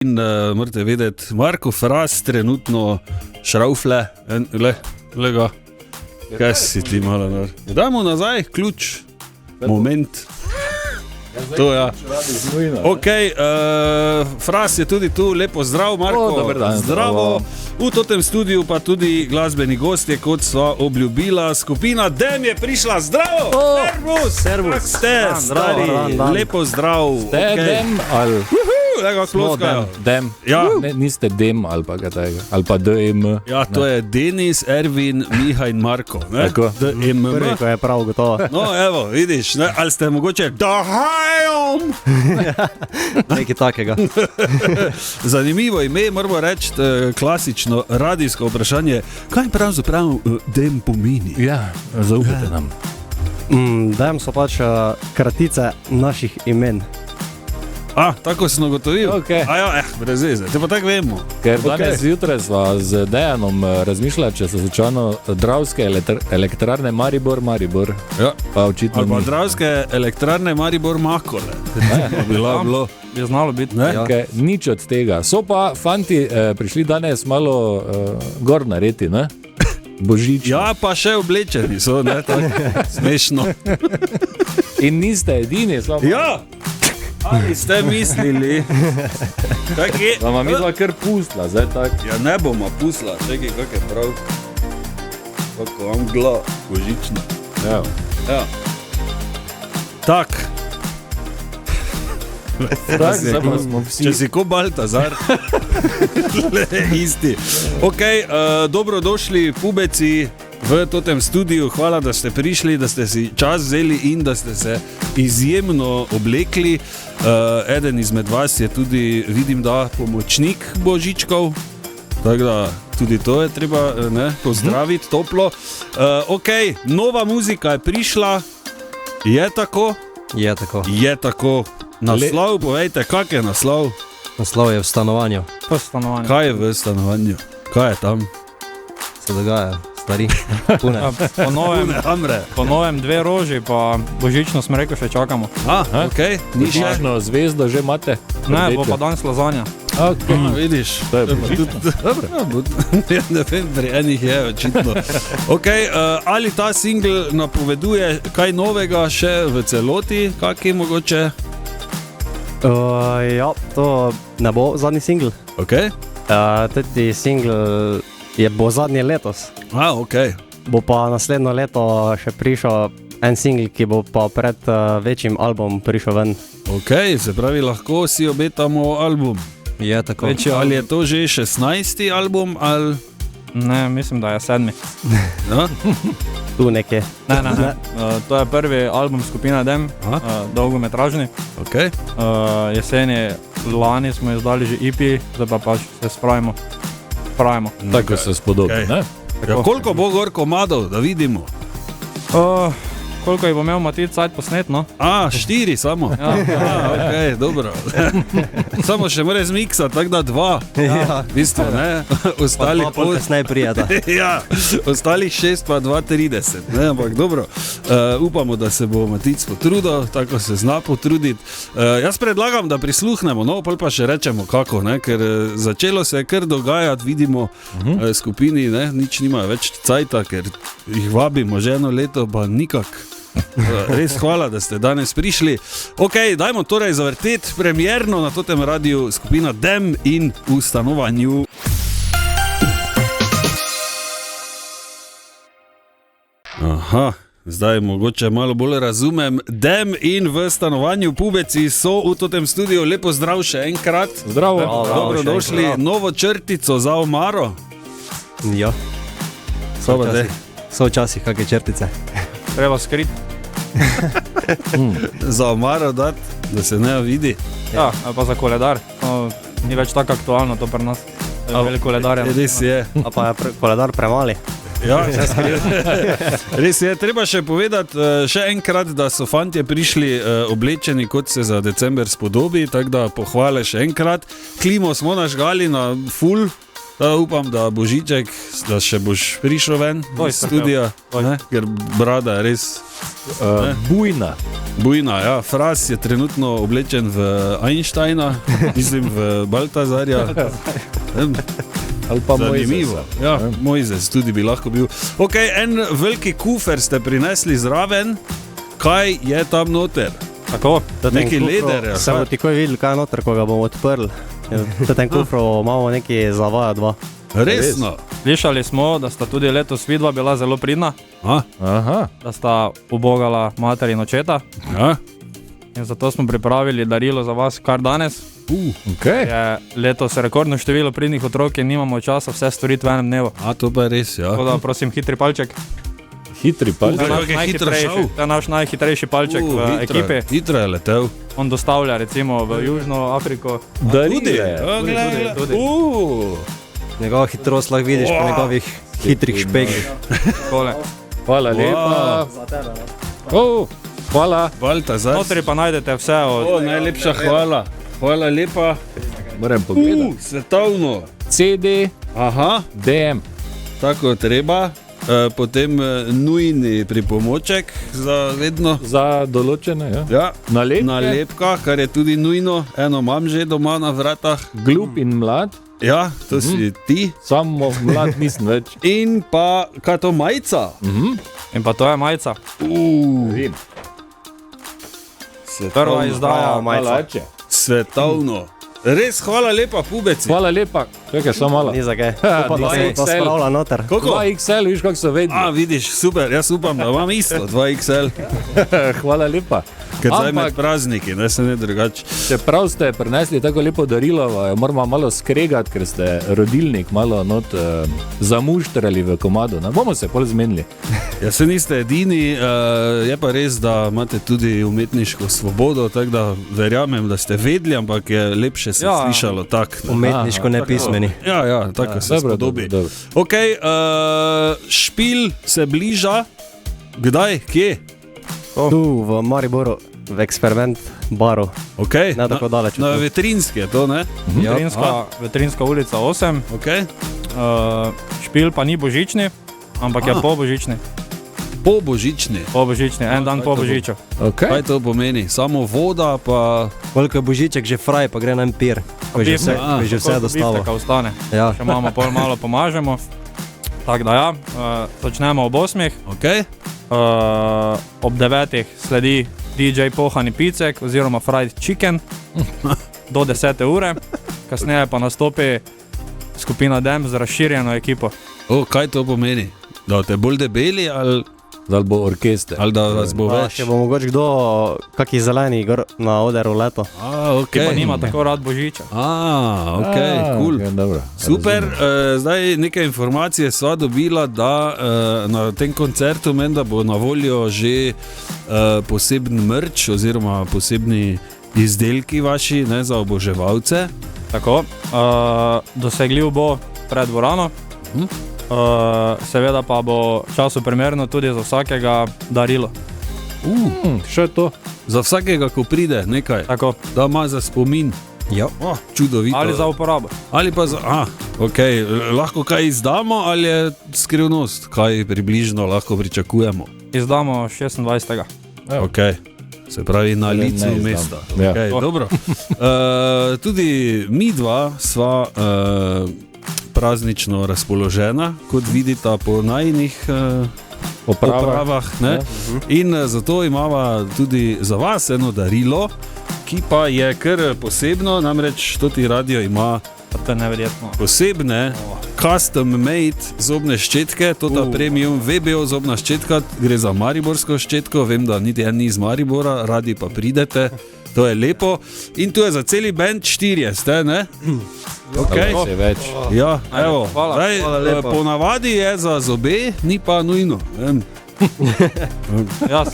In morate vedeti, Marko Fras trenutno šraufle, le ga, kaj si ti malo nor. Dajmo nazaj, ključ, moment. To ja. Ok, Fras je tudi tu, lepo zdrav Marko. Dober dan. Zdravo. V totem studiu pa tudi glasbeni gostje, kot sva obljubila. Skupina Dem je prišla, zdravo! Servus! Kak ste, stari? Lepo zdrav. Ste Dem ali... Lega kloskajo. Dem. Ja. Ne, niste Dem ali pa kaj tega. Ali pa DM. Ja, to je Denis, Ervin, Miha in Marko. Tako. DMM. Prvi, ko je prav gotovo. No, evo, vidiš, ne? Ali ste mogoče Dahajom? Nekaj takega. Zanimivo ime, moramo reči, klasično radijsko vprašanje. Kaj pravzaprav Dem pomeni? Ja, zaupajte nam. Dem so pač kratice naših imen. Tako sem ugotovil? Okay. Ja, brez veze, te pa tako vemo. Ker danes zjutraj sva z Dejanom razmišljala, če so slučajno Dravske elektrarne Maribor. Ja. Pa očitno Ali pa ni. Dravske elektrarne Maribor-Makole. Bilo. Bi znalo biti. Ne? Ja. Okay, nič od tega. So pa fanti prišli danes malo gor nareti, ne? Božično. Ja, pa še oblečeni so, ne, tako smešno. In niste edini, samo. Ja, ali ste mislili? Kak je? Da vam midva kar pustila, zdaj tak. Ja, ne bomo pusla, čekaj, kak je prav. Kako vam gla, božično. Ja. Ja. Tak. Tak, zdaj pa smo vsi. Če si ko Baltazar. Isti. Ok, dobrodošli pubeci v totem studiu. Hvala, da ste prišli, da ste si čas vzeli in da ste se izjemno oblekli. Eden izmed vas je tudi, vidim, da pomočnik Božičkov. Tako da tudi to je treba pozdraviti toplo. Ok, nova muzika je prišla. Je tako? Je tako. Je tako. Naslov, povejte, kak je naslov? Naslov je v stanovanju. Po stanovanju. Kaj je v stanovanju? Kaj je tam? Se dogaja, stari. Pune. Po novem 2 roži, pa božično smo rekel, še čakamo. Ok, ni še. Božično zvezdo že imate? Ne, bo pa danes lazanja. Okay. Vidiš. To je božično. Ja, ne vem, pri enih je očitno. Ok, ali ta singl napoveduje kaj novega še v celoti? Kak je mogoče? Ja, to ne bo zadnji singl. Ok. Tudi singl bo zadnji letos. Ok. Bo pa naslednjo leto še prišel en singl, ki bo pa pred večjim albumom prišel ven. Ok, se pravi, lahko si obetamo album. Je tako. Ali je to že 16. album, ali... Ne, mislim, da je 7. Ja? Tu nekje. Ne. To je prvi album skupine Dem, dolgometražni. Ok. Jeseni lani smo izdali že EP, zdaj pa pač se spravimo. Tako se spodobi, Okay. ne? Ja, koliko bo gor komadov, da vidimo? Koliko jih bo imel Matic cajt posnet, no? 4 samo. Ok, dobro. Samo še mora zmiksati, tako da 2. Ja. V bistvu, ne? Ostalih Pa pol kasneje prijeta. Ja, ostalih 6 pa 2:30, ne, ampak dobro. Upamo, da se bo Matic potrudil, tako se zna potruditi. Jaz predlagam, da prisluhnemo, no, pol pa še rečemo kako, ne, ker začelo se je kar dogajati, vidimo skupini, ne, nič nimajo več cajta, ker jih vabimo že 1 leto, pa nikak. Res hvala, da ste danes prišli. Ok, dajmo torej zavrteti premierno na totem radiju skupina Dem in v stanovanju. Aha, zdaj mogoče malo bolj razumem. Dem in v stanovanju pubeci so v totem studiu. Lepo zdrav še enkrat. Zdravo. Dobrodošli. Novo črtico za omaro. Ja. So včasih kakve črtice. Treba skriti. Za omaro dati, da se ne vidi. Ja, ali pa za koledar. Ni več tako aktualno to pri nas. Veliko koledarja. Res je. A pa je koledar premali. Ja, res je. Treba še povedati še enkrat, da so fantje prišli oblečeni, kot se za december spodobi, tako da pohvale še enkrat. Klimo smo nažgali na full. Upam, da Božiček, da še boš prišel ven iz studija, ker brada je res bujna. Bujna, ja. Fras je trenutno oblečen v Einsteina, mislim v Baltazarja. Ali pa Zanimivo. Mojzesa. Ja, Mojzes tudi bi lahko bil. Ok, en veliki kufer ste prinesli zraven. Kaj je tam noter? Tako, Neki leder. Se bo takoj videl, kaj je noter, ko ga bomo odprli. V tem kufru imamo neki zavaja dva. Resno. slišali smo, da sta tudi letos vidva bila zelo pridna, A? Aha, da sta ubogala mater in očeta. Ja? In zato smo pripravili darilo za vas kar danes. okay. Je letos rekordno število pridnih otrok in nimamo časa vse storiti v enem dnevu. A, to pa je res, ja. Tako da prosim, hitri palček. Hitri To je palček. naš Kako je hitro šel. najhitrejši, to je naš najhitrejši palček v ekipi. Hitro je letel. On dostavlja recimo v Južno Afriko. Darile. Ja, glej, tudi. Njegova hitrost lahko vidiš po njegovih hitrih špegih. Tole. Hvala lepa. Hvala. Baltazar. Notri pa najdete vse od Najlepša hvala. Hvala lepa. Moram pogledati. Svetovno. CD, Aha, DM. tako treba. Potem nujni pripomoček za vedno. Za določene, ja. Ja, Nalepke. nalepka, kar je tudi nujno. Eno imam že doma na vratah. Glup in mlad, Ja, to si ti. samo mlad nisem več. In pa, kaj to majica? in pa to je majica. Vim. Prva izdaja. Malače. Svetovno. Res, hvala lepa, pubeci. Hvala lepa. Čakaj, samo malo. Ni za kaj. Ha, Upam, da se bo to 2XL. spravila noter. Koliko? 2XL, viš kako so vedni. A, vidiš, super, jaz upam, da imam isto, 2XL. Hvala lepa. Ker zdaj med Ampak, prazniki, ne se ne drugače. čeprav ste prinesli tako lepo darilo, moramo malo skregati, ker ste rodilnik malo zamuštrali v komadu. Ne bomo se pol zmenili. Ja, se niste edini, je pa res, da imate tudi umetniško svobodo, tako da verjamem, da ste vedeli, ampak je lepše se Ja. slišalo tako. Umetniško nepismeni. Ja, tako se Dobro, spodobi. dobro. Ok, špil se bliža. Kdaj, kje? Tu v Mariboru, v eksperiment baru. Okay. Ne tako daleč od Na tu. Vetrinski je to, ne? Vetrinska ulica 8. Okay. Špil pa ni božični, ampak je po božični. Po božični. Po božični, en dan po božiču. Okay. Kaj to pomeni? Samo voda, pa Koliko je božiček že fraj, pa gre na empir. Ko je že vse, ko je že vse dostalo. Biftek ostane. Ja. Še imamo pol malo pomažemo. Tako da ja, začnemo ob 8. okay. Ob 9. sledi DJ Pohani Picek oziroma Fried Chicken do 10. ure. Kasneje pa nastopi skupina Dem z razširjeno ekipo. Kaj to pomeni? Da ste bolj debeli Zdaj bo orkester. ali da vas bo Pa več? še bo mogoče kdo, kaki zeleni gor na odru leto. Ki pa Okay. nima tako rad božiča. Ok, cool. Okay, dobro. Super, zdaj nekaj informacije sva dobila, da na tem koncertu menda bo na voljo že poseben merch oziroma posebni izdelki vaši, ne, za oboževalce. Tako, dosegljiv bo pred dvorano. Seveda pa bo času primerno tudi za vsakega darilo. Še to. Za vsakega, ko pride nekaj, Tako, da ima za spomin. Ja. Čudovito. ali za uporabo. Ali pa za, okay. Lahko kaj izdamo ali je skrivnost, kaj približno lahko pričakujemo. Izdamo 26. Okay. Se pravi na Torej licu ne izdam. mesta. Ja. Okay, dobro. Tudi mi dva sva praznično razpoložena, kot vidite po najinih opravah. Ne? Ja. In zato imamo tudi za vas eno darilo, ki pa je kar posebno, namreč Toti Radio ima To je neverjetno. posebne custom made zobne ščetke, tota premium VBO zobna ščetka, gre za mariborsko ščetko, vem, da niti en ni iz Maribora, radi pa pridete, to je lepo. In tu je za celi band 4, ste, ne? Okay. Se več. Ja, evo, Hvala. zdaj, Hvala lepa. ponavadi je za zobe, ni pa nujno. Jaz,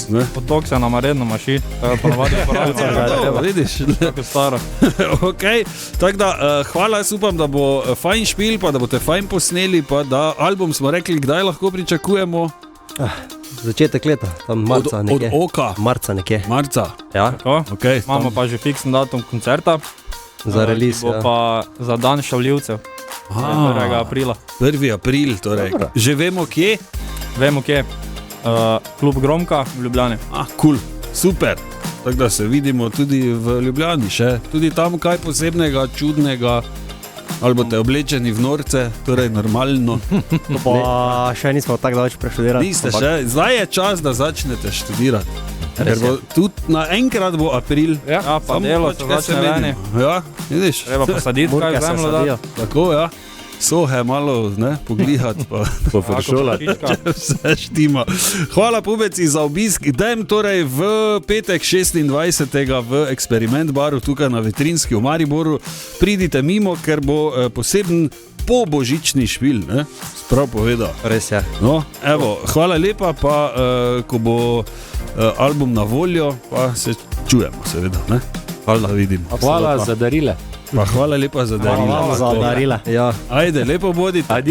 Ne? potok se nam redno maši, to je ponovadi uporabljamo. Evo, vidiš? Tako staro. Okay. Tako da, hvala, jaz upam, da bo fajn špil, pa da boste fajn posneli, pa da album smo rekli, kdaj lahko pričakujemo. Začetek leta, tam marca Od nekje. oka, Marca nekje. marca. Ja, Tako, Okay, imamo pa že fiksen datum koncerta. za release. Ki bo Ja. pa za dan šavljivcev, 1. aprila. 1. april, torej. Že vemo kje. Vemo kje. Klub Gromka v Ljubljani. Cool. Super. Tako da se vidimo tudi v Ljubljani še. Tudi tam kaj posebnega, čudnega, ali boste oblečeni v norce, torej normalno. Pa še nismo tako daleč preštudirali. Niste še, zdaj je čas, da začnete študirati. Ker bo tudi naenkrat bo april. Ja, pa Samo delo pač, se kaj začne leni. Ja, vidiš. Treba posaditi Burke kaj se zemljo sadijo. dati. Tako, ja. Sohe malo, ne, poglihati pa. Pofršolati. Vse štima. Hvala pubeci za obisk. Dajem torej v petek 26. v Eksperiment baru tukaj na Vetrinski v Mariboru. Pridite mimo, ker bo poseben pobožični špil, ne? Sprav povedal. Res je. No, evo, hvala lepa, pa ko bo album na voljo, pa se čujemo seveda, ne? Hvala, da vidimo. Hvala za darile. Pa hvala lepa za darilo. Hvala za darila. Ja. Ajde, lepo bodite. Adijo.